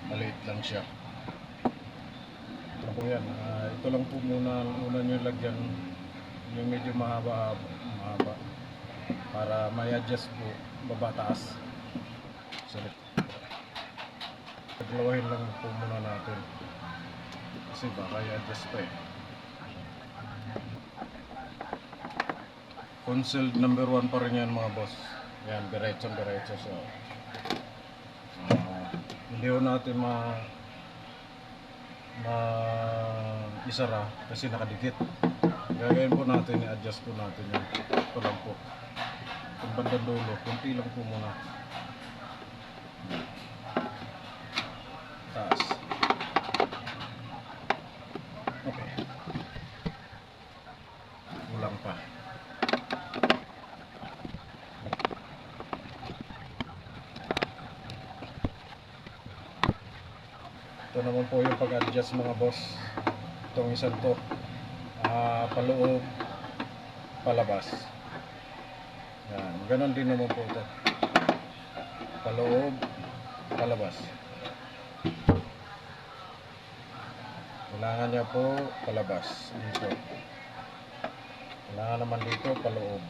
maliit lang siya. Ito po yan. Ito lang po muna una nyo lagyan yung medyo mahaba para may adjust po baba taas. So, dalawahin lang po muna natin kasi baka i-adjust pa eh. Concealed number 1 pa rin yan mga boss. Yan, diretso so hindi ho natin isara kasi nakadikit. Gagawin po natin, i-adjust po natin yan. Ito lang po yung bandang dulo, kunti lang po muna taas. Okay, kulang pa. Ito naman po yung pag-adjust mga boss. Itong isang to, paloob, palabas. Yan, ganon din naman po ito. Paloob, palabas. Kailangan niya po palabas dito. Kailangan naman dito paloob.